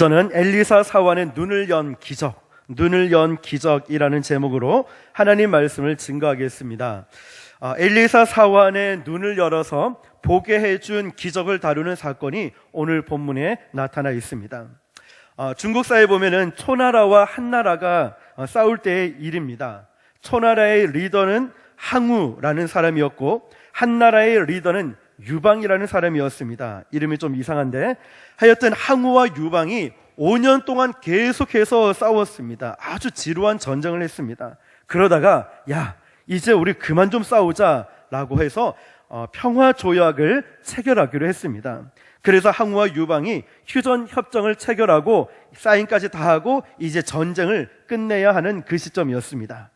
저는 엘리사 사환의 눈을 연 기적이라는 제목으로 하나님 말씀을 증거하겠습니다. 엘리사 사환의 눈을 열어서 보게 해준 기적을 다루는 사건이 오늘 본문에 나타나 있습니다. 중국사에 보면은 초나라와 한나라가 싸울 때의 일입니다. 초나라의 리더는 항우라는 사람이었고 한나라의 리더는 유방이라는 사람이었습니다. 이름이 좀 이상한데 하여튼 항우와 유방이 5년 동안 계속해서 싸웠습니다. 아주 지루한 전쟁을 했습니다. 그러다가 이제 우리 그만 좀 싸우자라고 해서 평화조약을 체결하기로 했습니다. 그래서 항우와 유방이 휴전협정을 체결하고 사인까지 다 하고 이제 전쟁을 끝내야 하는 그 시점이었습니다.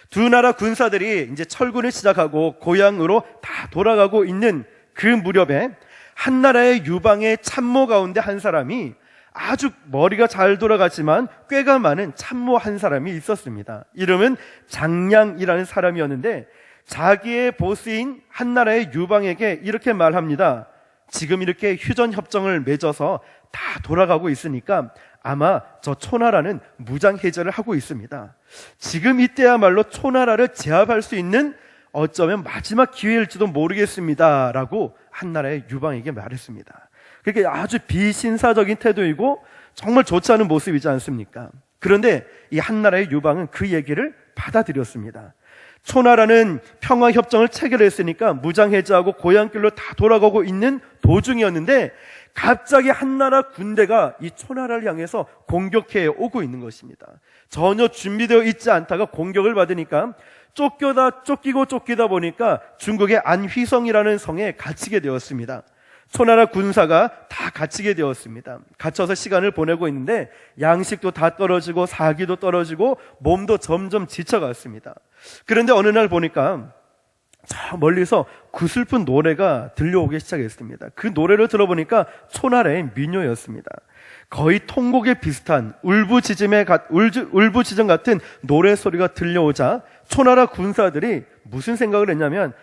두 나라 군사들이 이제 철군을 시작하고 고향으로 다 돌아가고 있는 그 무렵에 한나라의 유방의 참모 가운데 한 사람이 아주 머리가 잘 돌아갔지만 꾀가 많은 참모 한 사람이 있었습니다. 이름은 장량이라는 사람이었는데 자기의 보스인 한나라의 유방에게 이렇게 말합니다. 지금 이렇게 휴전협정을 맺어서 다 돌아가고 있으니까 아마 저 초나라는 무장해제를 하고 있습니다. 지금 이때야말로 초나라를 제압할 수 있는 어쩌면 마지막 기회일지도 모르겠습니다 라고 한나라의 유방에게 말했습니다. 그게 아주 비신사적인 태도이고 정말 좋지 않은 모습이지 않습니까? 그런데 이 한나라의 유방은 그 얘기를 받아들였습니다. 초나라는 평화협정을 체결했으니까 무장해제하고 고향길로 다 돌아가고 있는 도중이었는데 갑자기 한나라 군대가 이 초나라를 향해서 공격해 오고 있는 것입니다. 전혀 준비되어 있지 않다가 공격을 받으니까 쫓기다 보니까 중국의 안휘성이라는 성에 갇히게 되었습니다. 초나라 군사가 다 갇히게 되었습니다. 갇혀서 시간을 보내고 있는데 양식도 다 떨어지고 사기도 떨어지고 몸도 점점 지쳐갔습니다. 그런데 어느 날 보니까 저 멀리서 구슬픈 노래가 들려오기 시작했습니다. 그 노래를 들어보니까 초나라의 민요였습니다. 거의 통곡에 비슷한 울부짖음 같은 노래 소리가 들려오자 초나라 군사들이 무슨 생각을 했냐면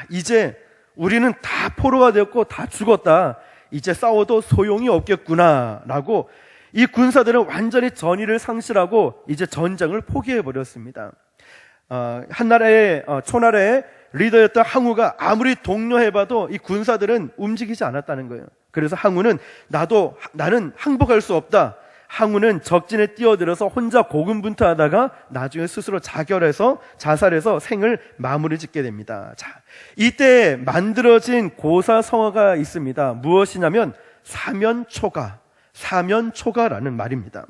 이제 우리는 다 포로가 되었고 다 죽었다. 이제 싸워도 소용이 없겠구나 라고 이 군사들은 완전히 전의를 상실하고 이제 전쟁을 포기해버렸습니다. 초나라의 리더였던 항우가 아무리 독려해봐도 이 군사들은 움직이지 않았다는 거예요. 그래서 항우는 나는 항복할 수 없다. 항우는 적진에 뛰어들어서 혼자 고군분투하다가 나중에 스스로 자살해서 생을 마무리 짓게 됩니다. 이때 만들어진 고사성어가 있습니다. 무엇이냐면 사면초가라는 말입니다.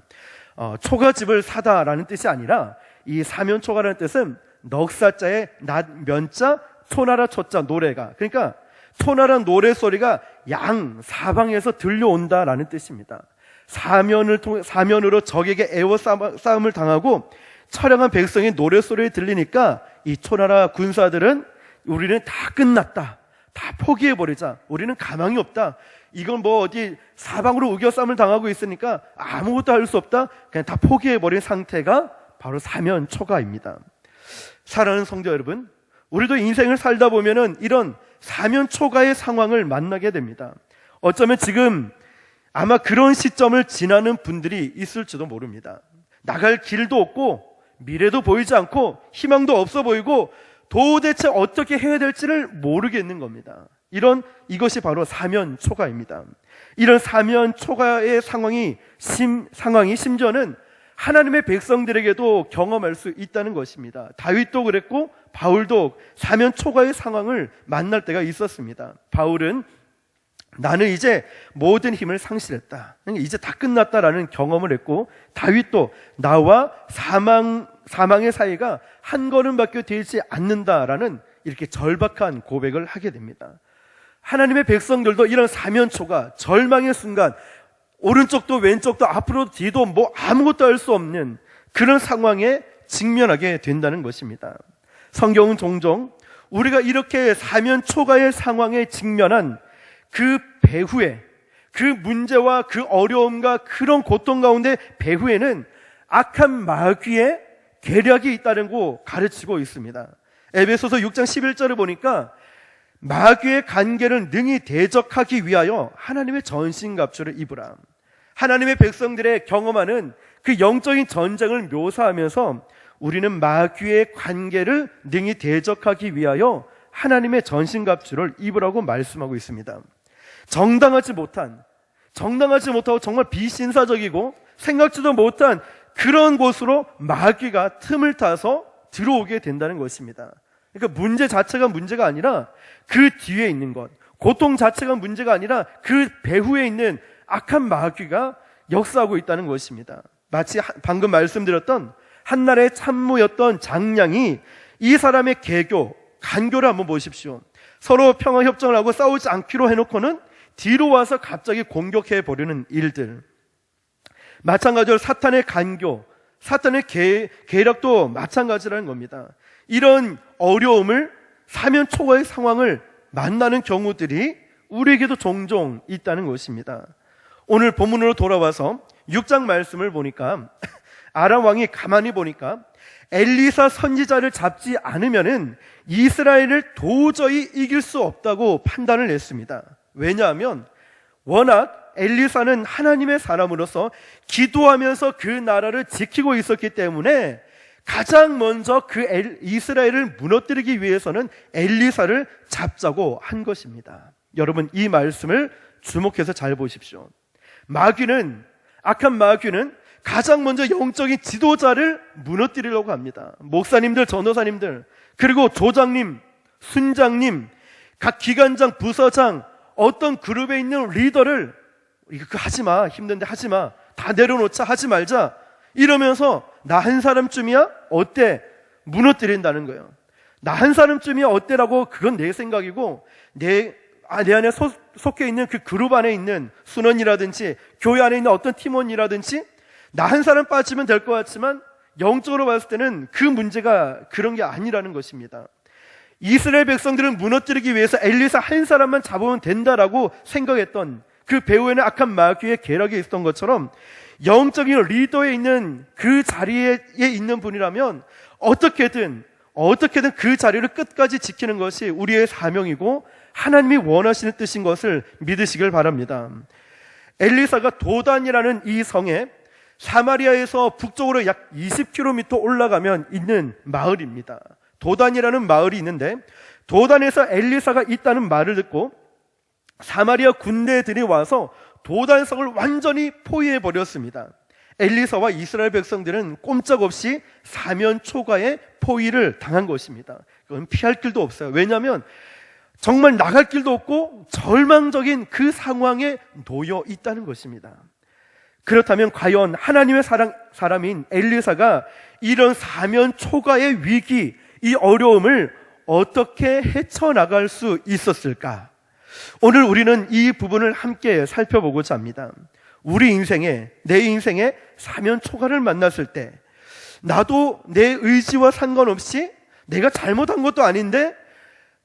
초가집을 사다라는 뜻이 아니라 이 사면초가라는 뜻은 넉사자에 면자 초나라 초자 노래가, 그러니까 초나라 노래 소리가 양 사방에서 들려온다라는 뜻입니다. 사면으로 적에게 애워싸움을 당하고 처량한 백성의 노래소리에 들리니까 이 초나라 군사들은 우리는 다 끝났다, 다 포기해버리자, 우리는 가망이 없다, 이건 어디 사방으로 우겨싸움을 당하고 있으니까 아무것도 할 수 없다, 그냥 다 포기해버린 상태가 바로 사면초가입니다. 사랑하는 성도 여러분, 우리도 인생을 살다 보면은 이런 사면초가의 상황을 만나게 됩니다. 어쩌면 지금 아마 그런 시점을 지나는 분들이 있을지도 모릅니다. 나갈 길도 없고 미래도 보이지 않고 희망도 없어 보이고 도대체 어떻게 해야 될지를 모르겠는 겁니다. 이것이 바로 사면초가입니다. 이런 사면초가의 상황이 심지어는 하나님의 백성들에게도 경험할 수 있다는 것입니다. 다윗도 그랬고 바울도 사면초가의 상황을 만날 때가 있었습니다. 바울은 나는 이제 모든 힘을 상실했다, 이제 다 끝났다라는 경험을 했고, 다윗도 나와 사망의 사이가 한 걸음밖에 되지 않는다라는 이렇게 절박한 고백을 하게 됩니다. 하나님의 백성들도 이런 사면초가, 절망의 순간, 오른쪽도 왼쪽도 앞으로도 뒤도 아무것도 할 수 없는 그런 상황에 직면하게 된다는 것입니다. 성경은 종종 우리가 이렇게 사면초가의 상황에 직면한 그 배후에, 그 문제와 그 어려움과 그런 고통 가운데 배후에는 악한 마귀의 계략이 있다는 거 가르치고 있습니다. 에베소서 6장 11절을 보니까 마귀의 간계를 능히 대적하기 위하여 하나님의 전신갑주를 입으라. 하나님의 백성들의 경험하는 그 영적인 전쟁을 묘사하면서 우리는 마귀의 관계를 능히 대적하기 위하여 하나님의 전신갑주를 입으라고 말씀하고 있습니다. 정당하지 못하고 정말 비신사적이고 생각지도 못한 그런 곳으로 마귀가 틈을 타서 들어오게 된다는 것입니다. 그러니까 문제 자체가 문제가 아니라 그 뒤에 있는 것, 고통 자체가 문제가 아니라 그 배후에 있는 악한 마귀가 역사하고 있다는 것입니다. 마치 방금 말씀드렸던 한날의 참모였던 장량이 이 사람의 간교를 한번 보십시오. 서로 평화협정을 하고 싸우지 않기로 해놓고는 뒤로 와서 갑자기 공격해 버리는 일들. 마찬가지로 사탄의 간교, 사탄의 계략도 마찬가지라는 겁니다. 이런 어려움을 사면 초과의 상황을 만나는 경우들이 우리에게도 종종 있다는 것입니다. 오늘 본문으로 돌아와서 6장 말씀을 보니까 아람 왕이 가만히 보니까 엘리사 선지자를 잡지 않으면은 이스라엘을 도저히 이길 수 없다고 판단을 했습니다. 왜냐하면 워낙 엘리사는 하나님의 사람으로서 기도하면서 그 나라를 지키고 있었기 때문에 가장 먼저 이스라엘을 무너뜨리기 위해서는 엘리사를 잡자고 한 것입니다. 여러분, 이 말씀을 주목해서 잘 보십시오. 악한 마귀는 가장 먼저 영적인 지도자를 무너뜨리려고 합니다. 목사님들, 전도사님들, 그리고 조장님, 순장님, 각 기관장, 부서장, 어떤 그룹에 있는 리더를 이거 하지마, 힘든데 하지마, 다 내려놓자, 하지 말자 이러면서 나 한 사람쯤이야? 어때? 무너뜨린다는 거예요. 나 한 사람쯤이야? 어때라고 그건 내 생각이고 내 안에 속해 있는 그 그룹 안에 있는 순원이라든지 교회 안에 있는 어떤 팀원이라든지 나 한 사람 빠지면 될 것 같지만 영적으로 봤을 때는 그 문제가 그런 게 아니라는 것입니다. 이스라엘 백성들을 무너뜨리기 위해서 엘리사 한 사람만 잡으면 된다라고 생각했던 그 배후에는 악한 마귀의 계략이 있었던 것처럼 영적인 리더에 있는 그 자리에 있는 분이라면 어떻게든 그 자리를 끝까지 지키는 것이 우리의 사명이고 하나님이 원하시는 뜻인 것을 믿으시길 바랍니다. 엘리사가 도단이라는 이 성에 사마리아에서 북쪽으로 약 20km 올라가면 있는 마을입니다. 도단이라는 마을이 있는데 도단에서 엘리사가 있다는 말을 듣고 사마리아 군대들이 와서 도단성을 완전히 포위해 버렸습니다. 엘리사와 이스라엘 백성들은 꼼짝없이 사면 초과의 포위를 당한 것입니다. 그건 피할 길도 없어요. 왜냐하면 정말 나갈 길도 없고 절망적인 그 상황에 놓여 있다는 것입니다. 그렇다면 과연 하나님의 사람인 엘리사가 이런 사면 초과의 위기, 이 어려움을 어떻게 헤쳐나갈 수 있었을까? 오늘 우리는 이 부분을 함께 살펴보고자 합니다. 우리 인생에, 내 인생에 사면 초과를 만났을 때 나도 내 의지와 상관없이 내가 잘못한 것도 아닌데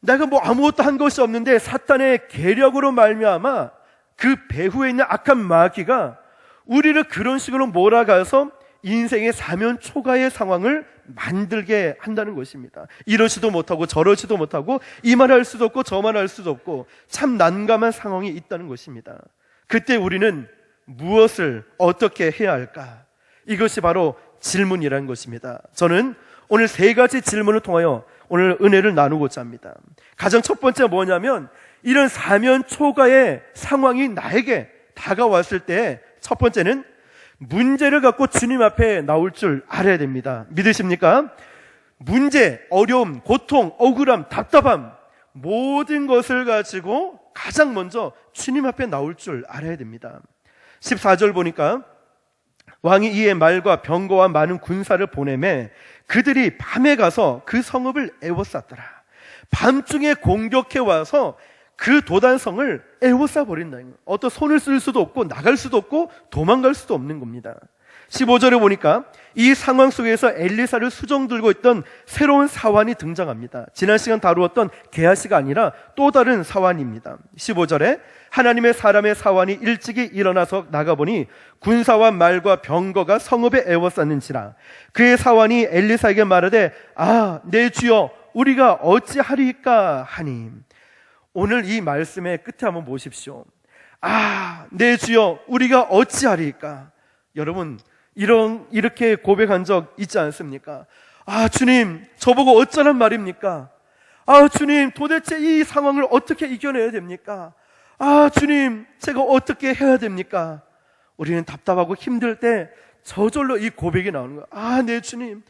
내가 아무것도 한 것이 없는데 사탄의 계략으로 말미암아 그 배후에 있는 악한 마귀가 우리를 그런 식으로 몰아가서 인생의 사면 초과의 상황을 만들게 한다는 것입니다. 이러지도 못하고 저러지도 못하고 이 말 할 수도 없고 저 말 할 수도 없고 참 난감한 상황이 있다는 것입니다. 그때 우리는 무엇을 어떻게 해야 할까? 이것이 바로 질문이라는 것입니다. 저는 오늘 3가지 질문을 통하여 오늘 은혜를 나누고자 합니다. 가장 첫 번째가 뭐냐면 이런 사면 초과의 상황이 나에게 다가왔을 때 첫 번째는 문제를 갖고 주님 앞에 나올 줄 알아야 됩니다. 믿으십니까? 문제, 어려움, 고통, 억울함, 답답함 모든 것을 가지고 가장 먼저 주님 앞에 나올 줄 알아야 됩니다. 14절 보니까 왕이 이에 말과 병거와 많은 군사를 보내매 그들이 밤에 가서 그 성읍을 에워쌌더라. 밤중에 공격해 와서 그 도단성을 에워싸 버린다는 거예요. 어떤 손을 쓸 수도 없고 나갈 수도 없고 도망갈 수도 없는 겁니다. 15절에 보니까 이 상황 속에서 엘리사를 수종 들고 있던 새로운 사환이 등장합니다. 지난 시간 다루었던 게하시가 아니라 또 다른 사환입니다. 15절에 하나님의 사람의 사환이 일찍이 일어나서 나가보니 군사와 말과 병거가 성읍에 에워쌌는지라. 그의 사환이 엘리사에게 말하되 내 주여 우리가 어찌하리까 하니. 오늘 이 말씀의 끝에 한번 보십시오. 내 주여, 우리가 어찌하리까? 여러분, 이렇게 고백한 적 있지 않습니까? 주님, 저보고 어쩌란 말입니까? 주님, 도대체 이 상황을 어떻게 이겨내야 됩니까? 주님, 제가 어떻게 해야 됩니까? 우리는 답답하고 힘들 때 저절로 이 고백이 나오는 거예요. 네, 주님,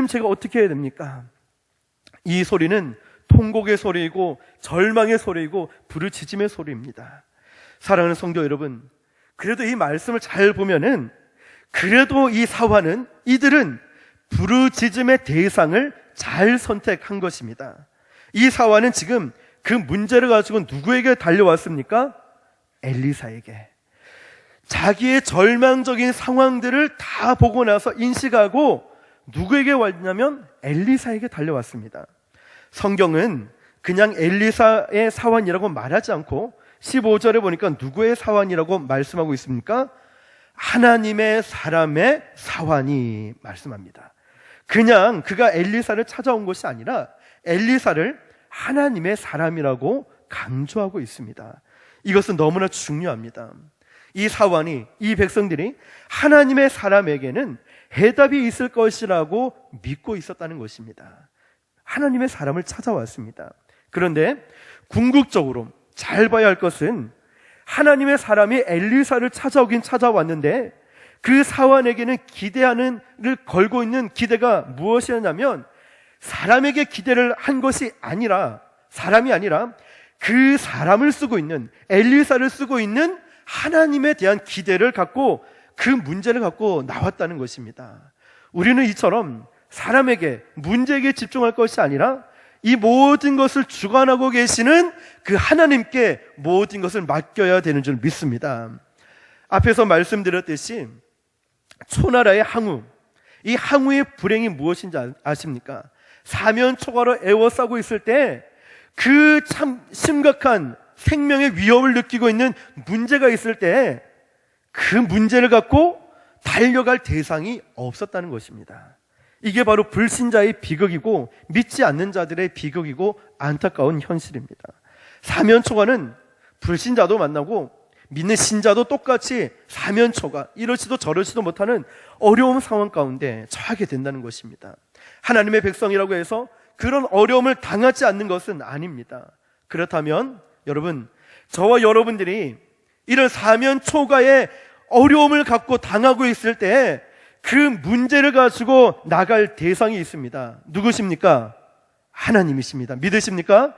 제가 어떻게 해야 됩니까? 이 소리는 통곡의 소리이고 절망의 소리이고 부르짖음의 소리입니다. 사랑하는 성도 여러분, 그래도 이 말씀을 잘 보면은 그래도 이 사화는, 이들은 부르짖음의 대상을 잘 선택한 것입니다. 이 사화는 지금 그 문제를 가지고 누구에게 달려왔습니까? 엘리사에게. 자기의 절망적인 상황들을 다 보고 나서 인식하고 누구에게 왔냐면 엘리사에게 달려왔습니다. 성경은 그냥 엘리사의 사환이라고 말하지 않고 15절에 보니까 누구의 사환이라고 말씀하고 있습니까? 하나님의 사람의 사환이 말씀합니다. 그냥 그가 엘리사를 찾아온 것이 아니라 엘리사를 하나님의 사람이라고 강조하고 있습니다. 이것은 너무나 중요합니다. 이 사환이, 이 백성들이 하나님의 사람에게는 해답이 있을 것이라고 믿고 있었다는 것입니다. 하나님의 사람을 찾아왔습니다. 그런데 궁극적으로 잘 봐야 할 것은 하나님의 사람이 엘리사를 찾아오긴 찾아왔는데 그 사환에게는 기대를 걸고 있는 기대가 무엇이었냐면 사람에게 기대를 한 것이 아니라, 사람이 아니라 그 사람을 쓰고 있는, 엘리사를 쓰고 있는 하나님에 대한 기대를 갖고 그 문제를 갖고 나왔다는 것입니다. 우리는 이처럼 사람에게, 문제에게 집중할 것이 아니라 이 모든 것을 주관하고 계시는 그 하나님께 모든 것을 맡겨야 되는 줄 믿습니다. 앞에서 말씀드렸듯이 초나라의 항우, 이 항우의 불행이 무엇인지 아십니까? 사면초가로 애워싸고 있을 때 그 참 심각한 생명의 위협을 느끼고 있는 문제가 있을 때 그 문제를 갖고 달려갈 대상이 없었다는 것입니다. 이게 바로 불신자의 비극이고 믿지 않는 자들의 비극이고 안타까운 현실입니다. 사면초가는 불신자도 만나고 믿는 신자도 똑같이 사면초가, 이러지도 저러지도 못하는 어려운 상황 가운데 처하게 된다는 것입니다. 하나님의 백성이라고 해서 그런 어려움을 당하지 않는 것은 아닙니다. 그렇다면 여러분, 저와 여러분들이 이런 사면초가의 어려움을 갖고 당하고 있을 때 그 문제를 가지고 나갈 대상이 있습니다. 누구십니까? 하나님이십니다. 믿으십니까?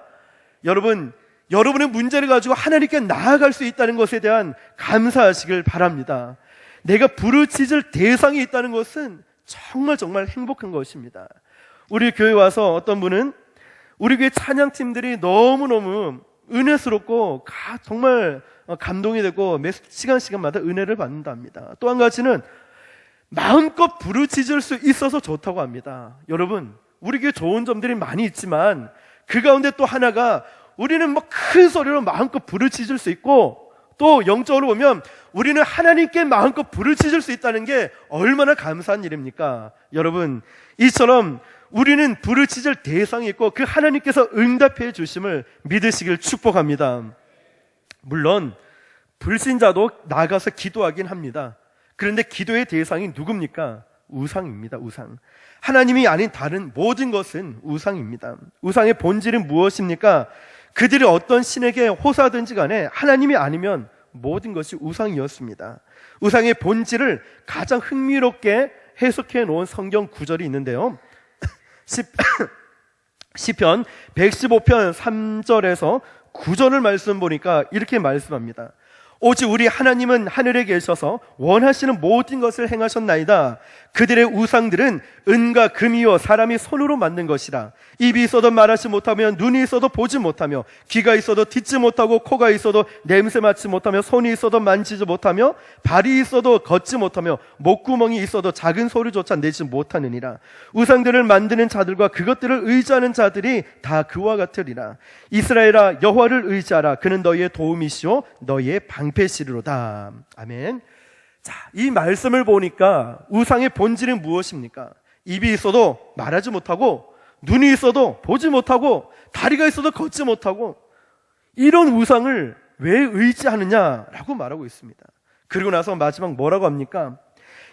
여러분, 여러분의 문제를 가지고 하나님께 나아갈 수 있다는 것에 대한 감사하시길 바랍니다. 내가 부르짖을 대상이 있다는 것은 정말 행복한 것입니다. 우리 교회 와서 어떤 분은 우리 교회 찬양팀들이 너무너무 은혜스럽고 정말 감동이 되고 몇 시간마다 은혜를 받는답니다. 또 한 가지는 마음껏 부르짖을 수 있어서 좋다고 합니다. 여러분, 우리 교회 좋은 점들이 많이 있지만 그 가운데 또 하나가 우리는 큰 소리로 마음껏 부르짖을 수 있고, 또 영적으로 보면 우리는 하나님께 마음껏 부르짖을 수 있다는 게 얼마나 감사한 일입니까? 여러분, 이처럼 우리는 부르짖을 대상이 있고 그 하나님께서 응답해 주심을 믿으시길 축복합니다. 물론 불신자도 나가서 기도하긴 합니다. 그런데 기도의 대상이 누굽니까? 우상입니다. 우상. 하나님이 아닌 다른 모든 것은 우상입니다. 우상의 본질은 무엇입니까? 그들이 어떤 신에게 호사하든지 간에 하나님이 아니면 모든 것이 우상이었습니다. 우상의 본질을 가장 흥미롭게 해석해 놓은 성경 구절이 있는데요. 시편 115편 3절에서 9절을 말씀 보니까 이렇게 말씀합니다. 오직 우리 하나님은 하늘에 계셔서 원하시는 모든 것을 행하셨나이다. 그들의 우상들은 은과 금이요 사람이 손으로 만든 것이라. 입이 있어도 말하지 못하며, 눈이 있어도 보지 못하며, 귀가 있어도 듣지 못하고, 코가 있어도 냄새 맡지 못하며, 손이 있어도 만지지 못하며, 발이 있어도 걷지 못하며, 목구멍이 있어도 작은 소리조차 내지 못하느니라. 우상들을 만드는 자들과 그것들을 의지하는 자들이 다 그와 같으리라. 이스라엘아, 여호와를 의지하라. 그는 너희의 도움이시오 너희의 방패시리로다. 아멘. 자, 이 말씀을 보니까 우상의 본질은 무엇입니까? 입이 있어도 말하지 못하고, 눈이 있어도 보지 못하고, 다리가 있어도 걷지 못하고, 이런 우상을 왜 의지하느냐라고 말하고 있습니다. 그리고 나서 마지막 뭐라고 합니까?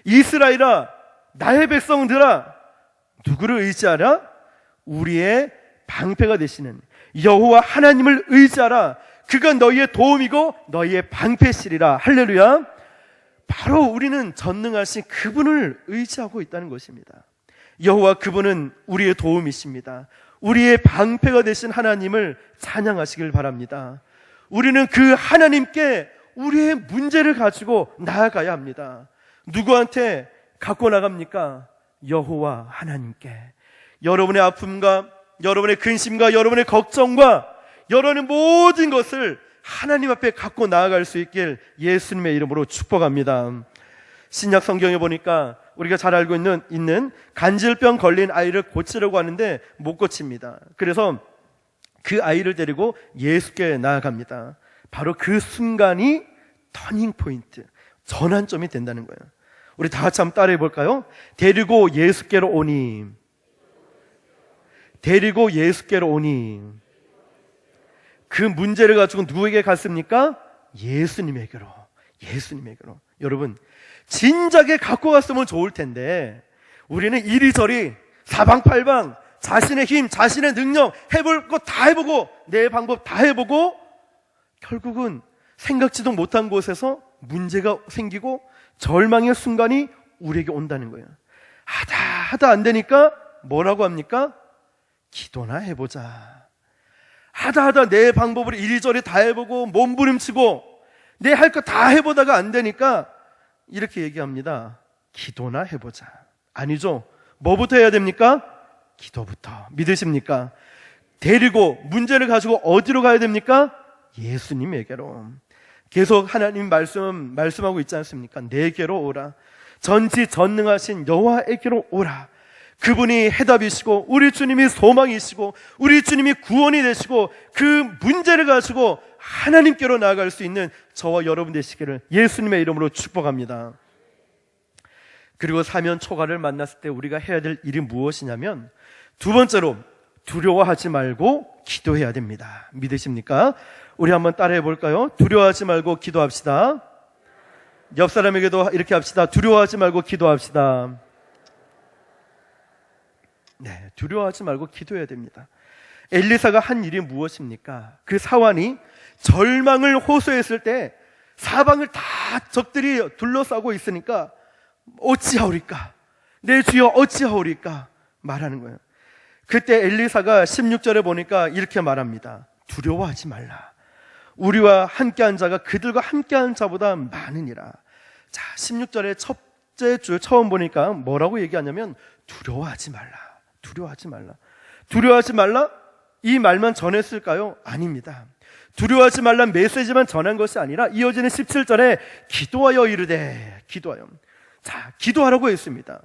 이스라엘아, 나의 백성들아, 누구를 의지하라? 우리의 방패가 되시는 여호와 하나님을 의지하라. 그가 너희의 도움이고 너희의 방패시리라. 할렐루야. 바로 우리는 전능하신 그분을 의지하고 있다는 것입니다. 여호와 그분은 우리의 도움이십니다. 우리의 방패가 되신 하나님을 찬양하시길 바랍니다. 우리는 그 하나님께 우리의 문제를 가지고 나아가야 합니다. 누구한테 갖고 나갑니까? 여호와 하나님께. 여러분의 아픔과 여러분의 근심과 여러분의 걱정과 여러분의 모든 것을 하나님 앞에 갖고 나아갈 수 있길 예수님의 이름으로 축복합니다. 신약 성경에 보니까 우리가 잘 알고 있는 간질병 걸린 아이를 고치려고 하는데 못 고칩니다. 그래서 그 아이를 데리고 예수께 나아갑니다. 바로 그 순간이 터닝 포인트, 전환점이 된다는 거예요. 우리 다 같이 한번 따라해 볼까요? 데리고 예수께로 오니, 데리고 예수께로 오니. 그 문제를 가지고 누구에게 갔습니까? 예수님에게로. 예수님에게로. 여러분, 진작에 갖고 갔으면 좋을 텐데 우리는 이리저리 사방팔방 자신의 힘, 자신의 능력, 해볼 것 다 해보고 내 방법 다 해보고 결국은 생각지도 못한 곳에서 문제가 생기고 절망의 순간이 우리에게 온다는 거예요. 하다 안 되니까 뭐라고 합니까? 기도나 해보자. 하다 내 방법으로 이리저리 다 해보고 몸부림치고 내 할 거 다 해보다가 안 되니까 이렇게 얘기합니다. 기도나 해보자. 아니죠. 뭐부터 해야 됩니까? 기도부터. 믿으십니까? 데리고 문제를 가지고 어디로 가야 됩니까? 예수님에게로. 계속 하나님 말씀하고 있지 않습니까? 내게로 오라. 전지전능하신 여호와에게로 오라. 그분이 해답이시고 우리 주님이 소망이시고 우리 주님이 구원이 되시고 그 문제를 가지고 하나님께로 나아갈 수 있는 저와 여러분 되시기를 예수님의 이름으로 축복합니다. 그리고 사면 초가를 만났을 때 우리가 해야 될 일이 무엇이냐면 두 번째로 두려워하지 말고 기도해야 됩니다. 믿으십니까? 우리 한번 따라해 볼까요? 두려워하지 말고 기도합시다. 옆 사람에게도 이렇게 합시다. 두려워하지 말고 기도합시다. 네, 두려워하지 말고 기도해야 됩니다. 엘리사가 한 일이 무엇입니까? 그 사환이 절망을 호소했을 때 사방을 다 적들이 둘러싸고 있으니까 어찌하오리까? 내 주여 어찌하오리까? 말하는 거예요. 그때 엘리사가 16절에 보니까 이렇게 말합니다. 두려워하지 말라. 우리와 함께한 자가 그들과 함께한 자보다 많으니라. 자, 16절의 첫째 줄 처음 보니까 뭐라고 얘기하냐면 두려워하지 말라. 두려워하지 말라. 두려워하지 말라? 이 말만 전했을까요? 아닙니다. 두려워하지 말란 메시지만 전한 것이 아니라 이어지는 17절에 기도하여 이르되, 기도하여. 자, 기도하라고 했습니다.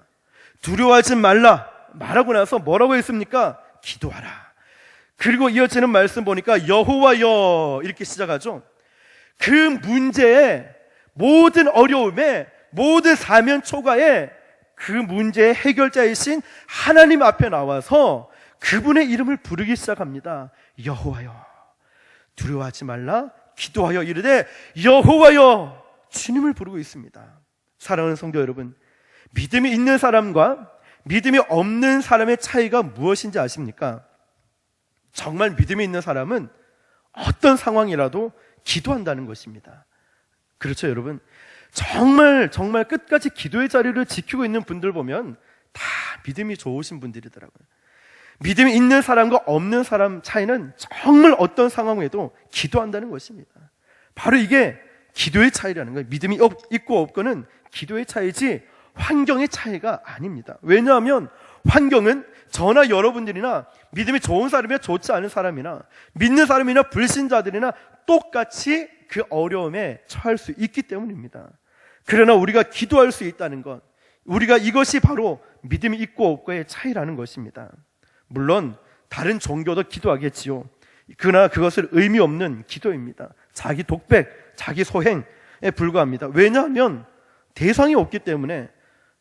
두려워하지 말라 말하고 나서 뭐라고 했습니까? 기도하라. 그리고 이어지는 말씀 보니까 여호와여 이렇게 시작하죠. 그 문제에 모든 어려움에 모든 사면 초가에 그 문제의 해결자이신 하나님 앞에 나와서 그분의 이름을 부르기 시작합니다. 여호와여. 두려워하지 말라. 기도하여 이르되 여호와여. 주님을 부르고 있습니다. 사랑하는 성도 여러분, 믿음이 있는 사람과 믿음이 없는 사람의 차이가 무엇인지 아십니까? 정말 믿음이 있는 사람은 어떤 상황이라도 기도한다는 것입니다. 그렇죠, 여러분? 정말 끝까지 기도의 자리를 지키고 있는 분들 보면 다 믿음이 좋으신 분들이더라고요. 믿음이 있는 사람과 없는 사람 차이는 정말 어떤 상황에도 기도한다는 것입니다. 바로 이게 기도의 차이라는 거예요. 믿음이 있고 없고는 기도의 차이지 환경의 차이가 아닙니다. 왜냐하면 환경은 저나 여러분들이나 믿음이 좋은 사람이나 좋지 않은 사람이나 믿는 사람이나 불신자들이나 똑같이 그 어려움에 처할 수 있기 때문입니다. 그러나 우리가 기도할 수 있다는 것, 우리가 이것이 바로 믿음이 있고 없고의 차이라는 것입니다. 물론 다른 종교도 기도하겠지요. 그러나 그것은 의미 없는 기도입니다. 자기 독백, 자기 소행에 불과합니다. 왜냐하면 대상이 없기 때문에.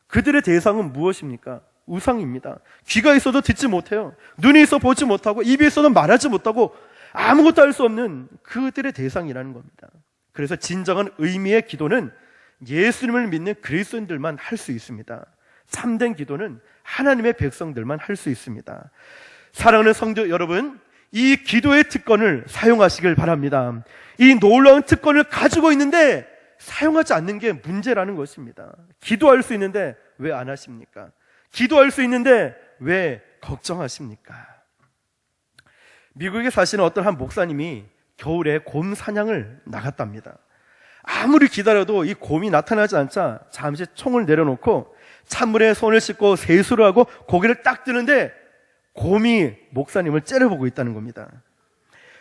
그들의 대상은 무엇입니까? 우상입니다. 귀가 있어도 듣지 못해요. 눈이 있어 보지 못하고 입이 있어도 말하지 못하고 아무것도 할 수 없는 그들의 대상이라는 겁니다. 그래서 진정한 의미의 기도는 예수님을 믿는 그리스도인들만 할 수 있습니다. 참된 기도는 하나님의 백성들만 할 수 있습니다. 사랑하는 성도 여러분, 이 기도의 특권을 사용하시길 바랍니다. 이 놀라운 특권을 가지고 있는데 사용하지 않는 게 문제라는 것입니다. 기도할 수 있는데 왜 안 하십니까? 기도할 수 있는데 왜 걱정하십니까? 미국에 사시는 어떤 한 목사님이 겨울에 곰 사냥을 나갔답니다. 아무리 기다려도 이 곰이 나타나지 않자 잠시 총을 내려놓고 찬물에 손을 씻고 세수를 하고 고개를 딱 드는데 곰이 목사님을 째려보고 있다는 겁니다.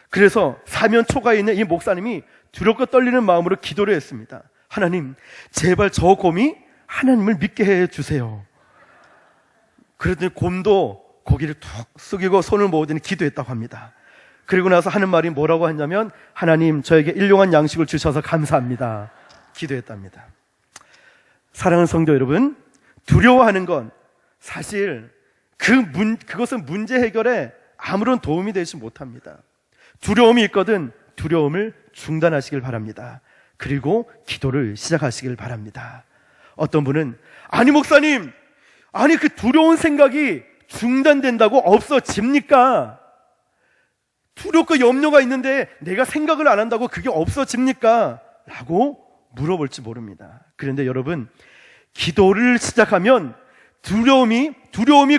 그래서 사면초가에 있는 이 목사님이 두렵고 떨리는 마음으로 기도를 했습니다. 하나님, 제발 저 곰이 하나님을 믿게 해주세요. 그랬더니 곰도 고개를 툭 숙이고 손을 모으더니 기도했다고 합니다. 그리고 나서 하는 말이 뭐라고 했냐면, 하나님, 저에게 일용할 양식을 주셔서 감사합니다. 기도했답니다. 사랑하는 성도 여러분, 두려워하는 건 사실 그것은 문제 해결에 아무런 도움이 되지 못합니다. 두려움이 있거든 두려움을 중단하시길 바랍니다. 그리고 기도를 시작하시길 바랍니다. 어떤 분은, 아니 목사님, 아니 그 두려운 생각이 중단된다고 없어집니까? 두렵고 염려가 있는데 내가 생각을 안 한다고 그게 없어집니까? 라고 물어볼지 모릅니다. 그런데 여러분, 기도를 시작하면 두려움이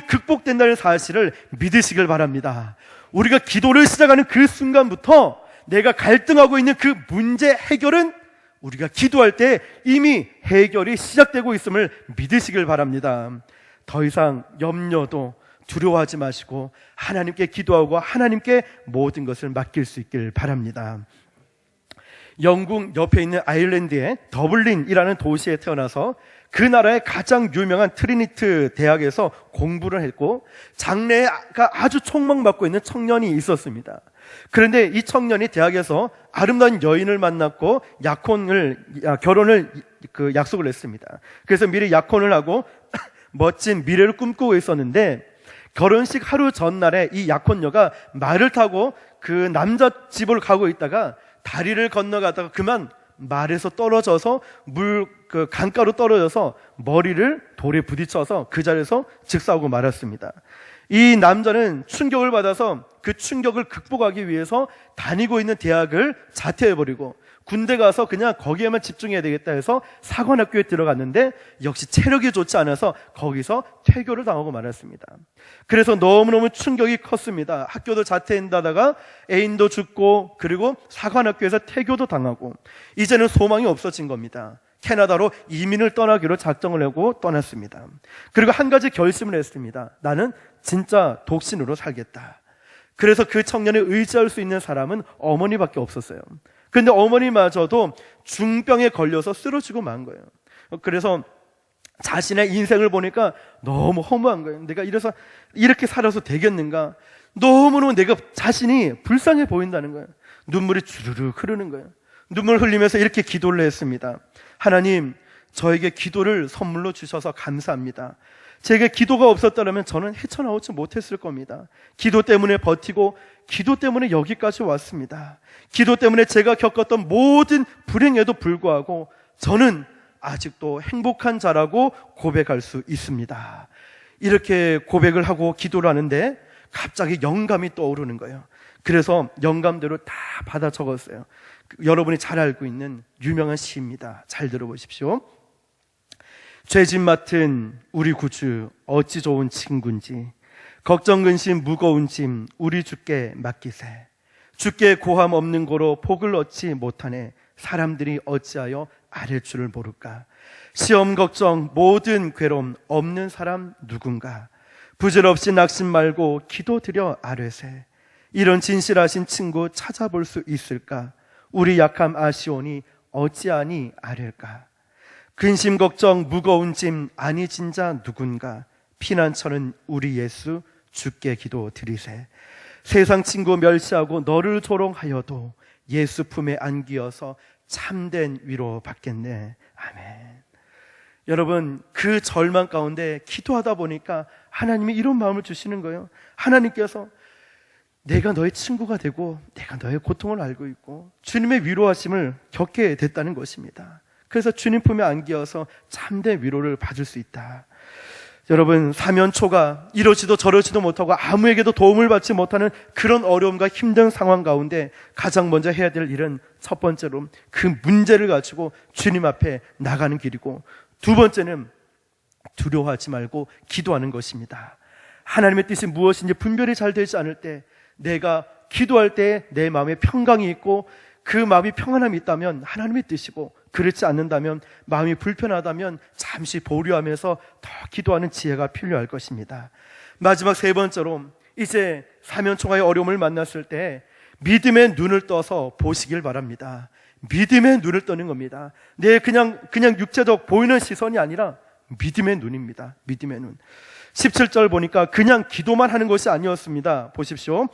극복된다는 사실을 믿으시길 바랍니다. 우리가 기도를 시작하는 그 순간부터 내가 갈등하고 있는 그 문제 해결은 우리가 기도할 때 이미 해결이 시작되고 있음을 믿으시길 바랍니다. 더 이상 염려도 두려워하지 마시고 하나님께 기도하고 하나님께 모든 것을 맡길 수 있길 바랍니다. 영국 옆에 있는 아일랜드의 더블린이라는 도시에 태어나서 그 나라의 가장 유명한 트리니티 대학에서 공부를 했고 장래가 아주 촉망받고 있는 청년이 있었습니다. 그런데 이 청년이 대학에서 아름다운 여인을 만났고 결혼을 약속을 했습니다. 그래서 미리 약혼을 하고 멋진 미래를 꿈꾸고 있었는데 결혼식 하루 전날에 이 약혼녀가 말을 타고 그 남자 집으로 가고 있다가 다리를 건너가다가 그만 말에서 떨어져서 강가로 떨어져서 머리를 돌에 부딪혀서 그 자리에서 즉사하고 말았습니다. 이 남자는 충격을 받아서 그 충격을 극복하기 위해서 다니고 있는 대학을 자퇴해버리고 군대 가서 그냥 거기에만 집중해야 되겠다 해서 사관학교에 들어갔는데 역시 체력이 좋지 않아서 거기서 퇴교를 당하고 말았습니다. 그래서 너무너무 충격이 컸습니다. 학교도 자퇴한다다가 애인도 죽고 그리고 사관학교에서 퇴교도 당하고 이제는 소망이 없어진 겁니다. 캐나다로 이민을 떠나기로 작정을 하고 떠났습니다. 그리고 한 가지 결심을 했습니다. 나는 진짜 독신으로 살겠다. 그래서 그 청년을 의지할 수 있는 사람은 어머니밖에 없었어요. 그런데 어머니마저도 중병에 걸려서 쓰러지고 만 거예요. 그래서 자신의 인생을 보니까 너무 허무한 거예요. 내가 이렇게 살아서 되겠는가? 너무너무 내가 자신이 불쌍해 보인다는 거예요. 눈물이 주르륵 흐르는 거예요. 눈물 흘리면서 이렇게 기도를 했습니다. 하나님, 저에게 기도를 선물로 주셔서 감사합니다. 제게 기도가 없었다면 저는 헤쳐나오지 못했을 겁니다. 기도 때문에 버티고 기도 때문에 여기까지 왔습니다. 기도 때문에 제가 겪었던 모든 불행에도 불구하고 저는 아직도 행복한 자라고 고백할 수 있습니다. 이렇게 고백을 하고 기도를 하는데 갑자기 영감이 떠오르는 거예요. 그래서 영감대로 다 받아 적었어요. 여러분이 잘 알고 있는 유명한 시입니다. 잘 들어보십시오. 죄짐 맡은 우리 구주 어찌 좋은 친구인지 걱정 근심 무거운 짐 우리 주께 맡기세. 주께 고함 없는 고로 복을 얻지 못하네. 사람들이 어찌하여 아랠 줄을 모를까. 시험 걱정 모든 괴로움 없는 사람 누군가. 부질없이 낙심 말고 기도드려 아뢰세. 이런 진실하신 친구 찾아볼 수 있을까. 우리 약함 아시오니 어찌하니 아랠까. 근심 걱정 무거운 짐 아니 진자 누군가. 피난처는 우리 예수 주께 기도 드리세. 세상 친구 멸시하고 너를 조롱하여도 예수 품에 안기어서 참된 위로 받겠네. 아멘. 여러분, 그 절망 가운데 기도하다 보니까 하나님이 이런 마음을 주시는 거예요. 하나님께서 내가 너의 친구가 되고 내가 너의 고통을 알고 있고 주님의 위로하심을 겪게 됐다는 것입니다. 그래서 주님 품에 안기어서 참된 위로를 받을 수 있다. 여러분, 사면초가 이러지도 저러지도 못하고 아무에게도 도움을 받지 못하는 그런 어려움과 힘든 상황 가운데 가장 먼저 해야 될 일은 첫 번째로 그 문제를 가지고 주님 앞에 나가는 길이고, 두 번째는 두려워하지 말고 기도하는 것입니다. 하나님의 뜻이 무엇인지 분별이 잘 되지 않을 때, 내가 기도할 때 내 마음에 평강이 있고 그 마음이 평안함이 있다면 하나님의 뜻이고, 그렇지 않는다면, 마음이 불편하다면 잠시 보류하면서 더 기도하는 지혜가 필요할 것입니다. 마지막 세 번째로, 이제 사면초가의 어려움을 만났을 때 믿음의 눈을 떠서 보시길 바랍니다. 믿음의 눈을 떠는 겁니다. 그냥 육체적 보이는 시선이 아니라 믿음의 눈입니다. 믿음의 눈. 17절 보니까 그냥 기도만 하는 것이 아니었습니다. 보십시오.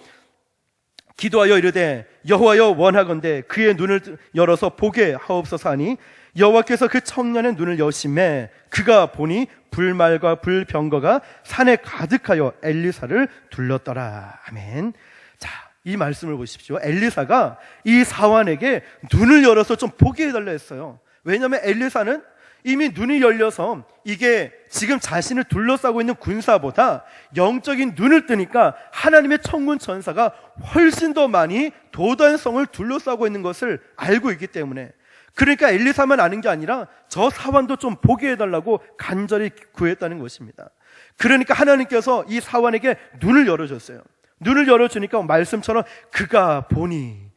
기도하여 이르되 여호와여 원하건대 그의 눈을 열어서 보게 하옵소서 하니, 여호와께서 그 청년의 눈을 여심해 그가 보니 불말과 불병거가 산에 가득하여 엘리사를 둘렀더라. 아멘. 자, 이 말씀을 보십시오. 엘리사가 이 사환에게 눈을 열어서 좀 보게 해달라 했어요. 왜냐하면 엘리사는 이미 눈이 열려서 이게 지금 자신을 둘러싸고 있는 군사보다 영적인 눈을 뜨니까 하나님의 천군 천사가 훨씬 더 많이 도단성을 둘러싸고 있는 것을 알고 있기 때문에, 그러니까 엘리사만 아는 게 아니라 저 사환도 좀 보게 해달라고 간절히 구했다는 것입니다. 그러니까 하나님께서 이 사환에게 눈을 열어줬어요. 눈을 열어주니까 말씀처럼 그가 보니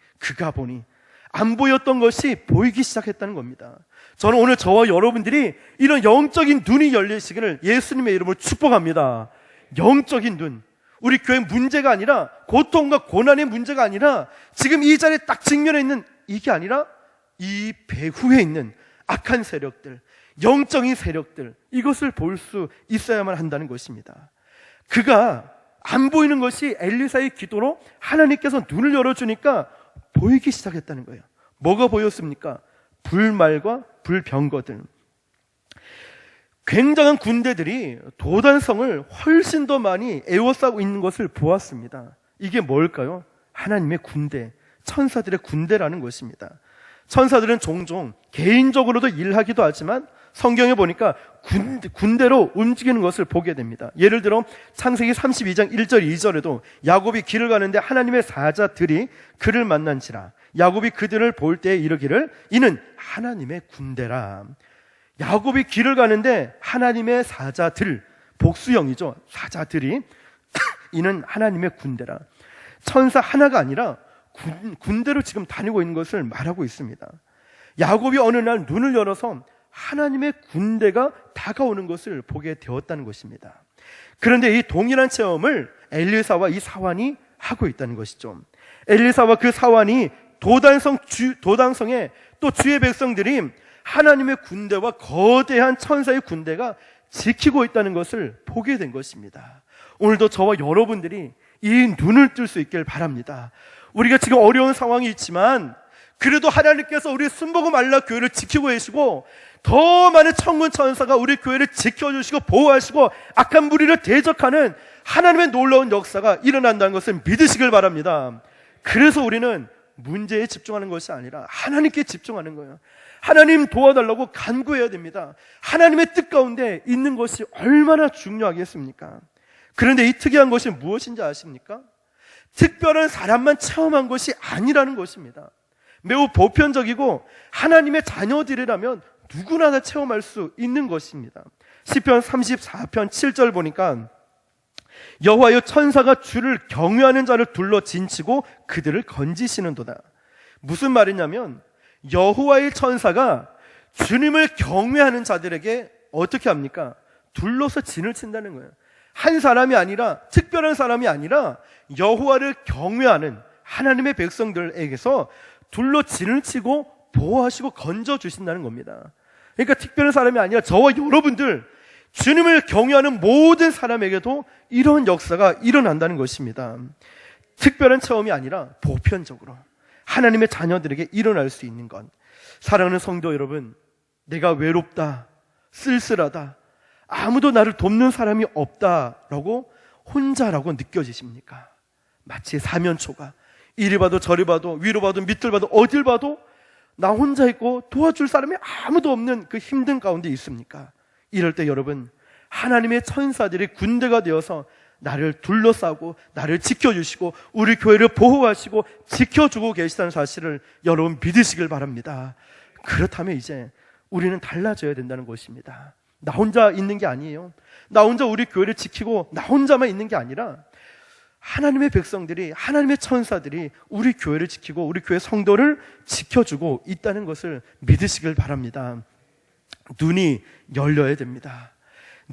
안 보였던 것이 보이기 시작했다는 겁니다. 저는 오늘 저와 여러분들이 이런 영적인 눈이 열리시기를 예수님의 이름으로 축복합니다. 영적인 눈. 우리 교회 문제가 아니라, 고통과 고난의 문제가 아니라, 지금 이 자리에 딱 직면해 있는 이게 아니라 이 배후에 있는 악한 세력들, 영적인 세력들, 이것을 볼 수 있어야만 한다는 것입니다. 그가 안 보이는 것이 엘리사의 기도로 하나님께서 눈을 열어주니까 보이기 시작했다는 거예요. 뭐가 보였습니까? 불말과 불병거들. 굉장한 군대들이 도단성을 훨씬 더 많이 에워싸고 있는 것을 보았습니다. 이게 뭘까요? 하나님의 군대, 천사들의 군대라는 것입니다. 천사들은 종종 개인적으로도 일하기도 하지만 성경에 보니까 군대로 움직이는 것을 보게 됩니다. 예를 들어 창세기 32장 1절 2절에도 야곱이 길을 가는데 하나님의 사자들이 그를 만난지라 야곱이 그들을 볼 때에 이르기를 이는 하나님의 군대라. 야곱이 길을 가는데 하나님의 사자들, 복수형이죠. 사자들이 이는 하나님의 군대라. 천사 하나가 아니라 군대로 지금 다니고 있는 것을 말하고 있습니다. 야곱이 어느 날 눈을 열어서 하나님의 군대가 다가오는 것을 보게 되었다는 것입니다. 그런데 이 동일한 체험을 엘리사와 이 사환이 하고 있다는 것이죠. 엘리사와 그 사환이 도단성에 또 주의 백성들이 하나님의 군대와 거대한 천사의 군대가 지키고 있다는 것을 보게 된 것입니다. 오늘도 저와 여러분들이 이 눈을 뜰 수 있길 바랍니다. 우리가 지금 어려운 상황이 있지만 그래도 하나님께서 우리 순복음 알라 교회를 지키고 계시고 더 많은 천군 천사가 우리 교회를 지켜주시고 보호하시고 악한 무리를 대적하는 하나님의 놀라운 역사가 일어난다는 것을 믿으시길 바랍니다. 그래서 우리는 문제에 집중하는 것이 아니라 하나님께 집중하는 거예요. 하나님 도와달라고 간구해야 됩니다. 하나님의 뜻 가운데 있는 것이 얼마나 중요하겠습니까? 그런데 이 특이한 것이 무엇인지 아십니까? 특별한 사람만 체험한 것이 아니라는 것입니다. 매우 보편적이고 하나님의 자녀들이라면 누구나 다 체험할 수 있는 것입니다. 시편 34편 7절 보니까 여호와여 천사가 주를 경외하는 자를 둘러 진치고 그들을 건지시는도다. 무슨 말이냐면 여호와의 천사가 주님을 경외하는 자들에게 어떻게 합니까? 둘러서 진을 친다는 거예요. 한 사람이 아니라, 특별한 사람이 아니라 여호와를 경외하는 하나님의 백성들에게서 둘러 진을 치고 보호하시고 건져주신다는 겁니다. 그러니까 특별한 사람이 아니라 저와 여러분들, 주님을 경외하는 모든 사람에게도 이런 역사가 일어난다는 것입니다. 특별한 체험이 아니라 보편적으로 하나님의 자녀들에게 일어날 수 있는 것. 사랑하는 성도 여러분, 내가 외롭다, 쓸쓸하다, 아무도 나를 돕는 사람이 없다라고 혼자라고 느껴지십니까? 마치 사면초가 이리 봐도 저리 봐도 위로 봐도 밑을 봐도 어딜 봐도 나 혼자 있고 도와줄 사람이 아무도 없는 그 힘든 가운데 있습니까? 이럴 때 여러분, 하나님의 천사들이 군대가 되어서 나를 둘러싸고 나를 지켜주시고 우리 교회를 보호하시고 지켜주고 계시다는 사실을 여러분 믿으시길 바랍니다. 그렇다면 이제 우리는 달라져야 된다는 것입니다. 나 혼자 있는 게 아니에요. 나 혼자 우리 교회를 지키고 나 혼자만 있는 게 아니라 하나님의 백성들이, 하나님의 천사들이 우리 교회를 지키고 우리 교회 성도를 지켜주고 있다는 것을 믿으시길 바랍니다. 눈이 열려야 됩니다.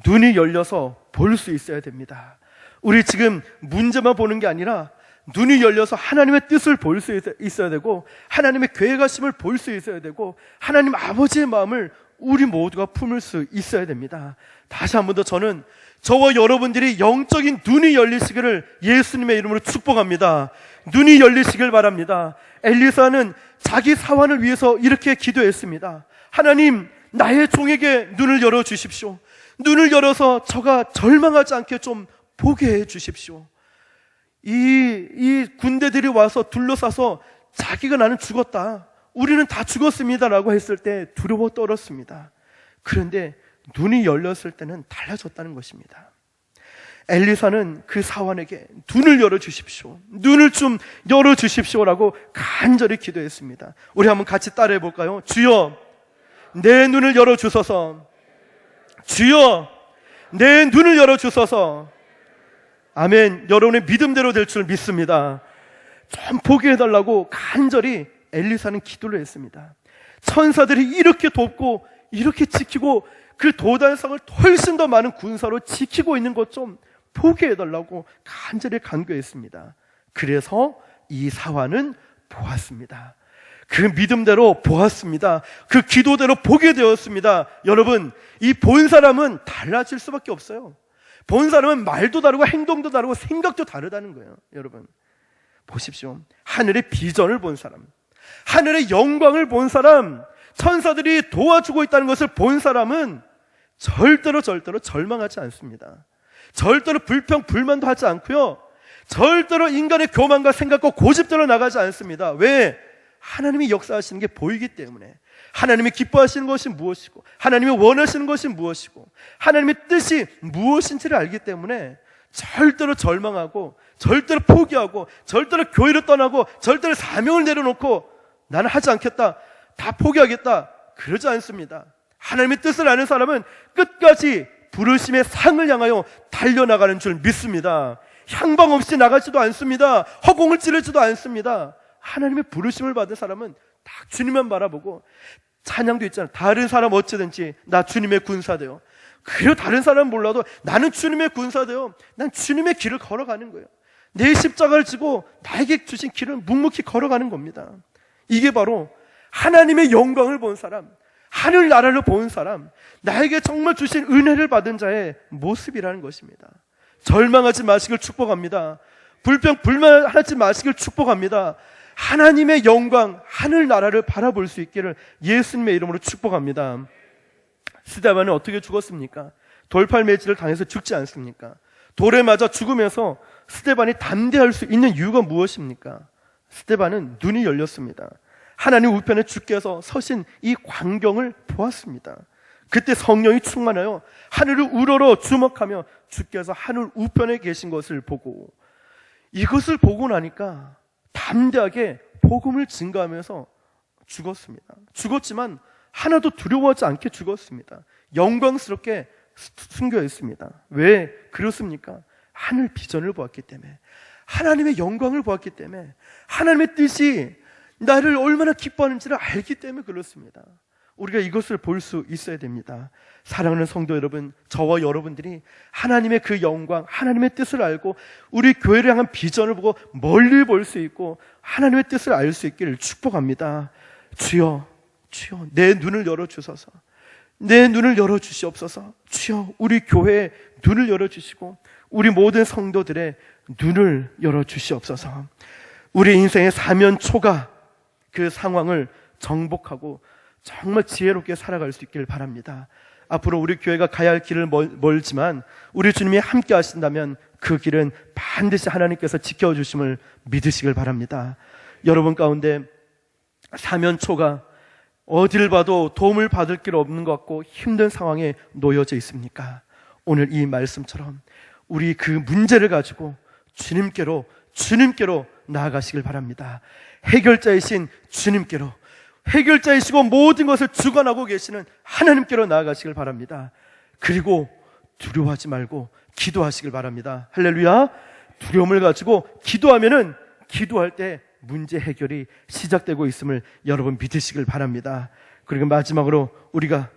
눈이 열려서 볼 수 있어야 됩니다. 우리 지금 문제만 보는 게 아니라 눈이 열려서 하나님의 뜻을 볼 수 있어야 되고 하나님의 계획하심을 볼 수 있어야 되고 하나님 아버지의 마음을 우리 모두가 품을 수 있어야 됩니다. 다시 한 번 더 저는 저와 여러분들이 영적인 눈이 열리시기를 예수님의 이름으로 축복합니다. 눈이 열리시길 바랍니다. 엘리사는 자기 사환을 위해서 이렇게 기도했습니다. 하나님, 나의 종에게 눈을 열어주십시오. 눈을 열어서 저가 절망하지 않게 좀 보게 해주십시오. 이 군대들이 와서 둘러싸서 자기가 나는 죽었다, 우리는 다 죽었습니다 라고 했을 때 두려워 떨었습니다. 그런데 눈이 열렸을 때는 달라졌다는 것입니다. 엘리사는 그 사환에게 눈을 열어주십시오, 눈을 좀 열어주십시오라고 간절히 기도했습니다. 우리 한번 같이 따라해 볼까요? 주여, 내 눈을 열어주소서. 주여, 내 눈을 열어주소서. 아멘. 여러분의 믿음대로 될 줄 믿습니다. 좀 보게 해달라고 간절히 엘리사는 기도를 했습니다. 천사들이 이렇게 돕고 이렇게 지키고 그 도단성을 훨씬 더 많은 군사로 지키고 있는 것 좀 보게 해달라고 간절히 간구했습니다. 그래서 이 사환은 보았습니다. 그 믿음대로 보았습니다. 그 기도대로 보게 되었습니다. 여러분, 이 본 사람은 달라질 수밖에 없어요. 본 사람은 말도 다르고 행동도 다르고 생각도 다르다는 거예요. 여러분 보십시오. 하늘의 비전을 본 사람, 하늘의 영광을 본 사람, 천사들이 도와주고 있다는 것을 본 사람은 절대로 절망하지 않습니다. 절대로 불평 불만도 하지 않고요, 절대로 인간의 교만과 생각과 고집대로 나가지 않습니다. 왜? 하나님이 역사하시는 게 보이기 때문에. 하나님이 기뻐하시는 것이 무엇이고 하나님이 원하시는 것이 무엇이고 하나님의 뜻이 무엇인지를 알기 때문에 절대로 절망하고 절대로 포기하고 절대로 교회를 떠나고 절대로 사명을 내려놓고 나는 하지 않겠다, 다 포기하겠다, 그러지 않습니다. 하나님의 뜻을 아는 사람은 끝까지 부르심의 상을 향하여 달려나가는 줄 믿습니다. 향방 없이 나가지도 않습니다. 허공을 찌르지도 않습니다. 하나님의 부르심을 받은 사람은 딱 주님만 바라보고, 찬양도 있잖아요. 다른 사람 어찌든지 나 주님의 군사되어. 그리고 다른 사람은 몰라도 나는 주님의 군사되어 난 주님의 길을 걸어가는 거예요. 내 십자가를 지고 나에게 주신 길을 묵묵히 걸어가는 겁니다. 이게 바로 하나님의 영광을 본 사람, 하늘 나라를 본 사람, 나에게 정말 주신 은혜를 받은 자의 모습이라는 것입니다. 절망하지 마시길 축복합니다. 불평 불만하지 마시길 축복합니다. 하나님의 영광, 하늘 나라를 바라볼 수 있기를 예수님의 이름으로 축복합니다. 스데반은 어떻게 죽었습니까? 돌팔매질을 당해서 죽지 않습니까? 돌에 맞아 죽으면서 스데반이 담대할 수 있는 이유가 무엇입니까? 스데반은 눈이 열렸습니다. 하나님 우편에 주께서 서신 이 광경을 보았습니다. 그때 성령이 충만하여 하늘을 우러러 주목하며 주께서 하늘 우편에 계신 것을 보고, 이것을 보고 나니까 담대하게 복음을 증거하면서 죽었습니다. 죽었지만 하나도 두려워하지 않게 죽었습니다. 영광스럽게 순교했습니다. 왜 그렇습니까? 하늘 비전을 보았기 때문에, 하나님의 영광을 보았기 때문에, 하나님의 뜻이 나를 얼마나 기뻐하는지를 알기 때문에 그렇습니다. 우리가 이것을 볼 수 있어야 됩니다. 사랑하는 성도 여러분, 저와 여러분들이 하나님의 그 영광, 하나님의 뜻을 알고 우리 교회를 향한 비전을 보고 멀리 볼 수 있고 하나님의 뜻을 알 수 있기를 축복합니다. 주여, 주여, 내 눈을 열어주소서. 내 눈을 열어주시옵소서. 주여, 우리 교회의 눈을 열어주시고 우리 모든 성도들의 눈을 열어주시옵소서. 우리 인생의 사면초가 그 상황을 정복하고 정말 지혜롭게 살아갈 수 있기를 바랍니다. 앞으로 우리 교회가 가야 할 길을 멀지만 우리 주님이 함께 하신다면 그 길은 반드시 하나님께서 지켜주심을 믿으시길 바랍니다. 여러분 가운데 사면초가 어딜 봐도 도움을 받을 길 없는 것 같고 힘든 상황에 놓여져 있습니까? 오늘 이 말씀처럼 우리 그 문제를 가지고 주님께로 나아가시길 바랍니다. 해결자이신 주님께로, 해결자이시고 모든 것을 주관하고 계시는 하나님께로 나아가시길 바랍니다. 그리고 두려워하지 말고 기도하시길 바랍니다. 할렐루야. 두려움을 가지고 기도하면은 기도할 때 문제 해결이 시작되고 있음을 여러분 믿으시길 바랍니다. 그리고 마지막으로 우리가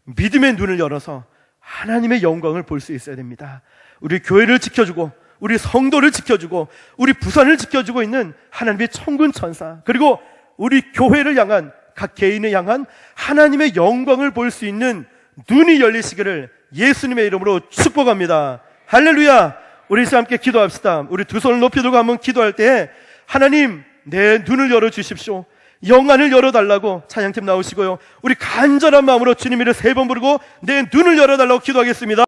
믿음의 눈을 열어서 하나님의 영광을 볼 수 있어야 됩니다. 우리 교회를 지켜주고 우리 성도를 지켜주고 우리 부산을 지켜주고 있는 하나님의 천군 천사, 그리고 우리 교회를 향한 각 개인을 향한 하나님의 영광을 볼 수 있는 눈이 열리시기를 예수님의 이름으로 축복합니다. 할렐루야. 우리 함께 기도합시다. 우리 두 손을 높이 들고 한번 기도할 때 하나님 내 눈을 열어주십시오, 영안을 열어달라고 찬양팀 나오시고요, 우리 간절한 마음으로 주님 이름 3번 부르고 내 눈을 열어달라고 기도하겠습니다.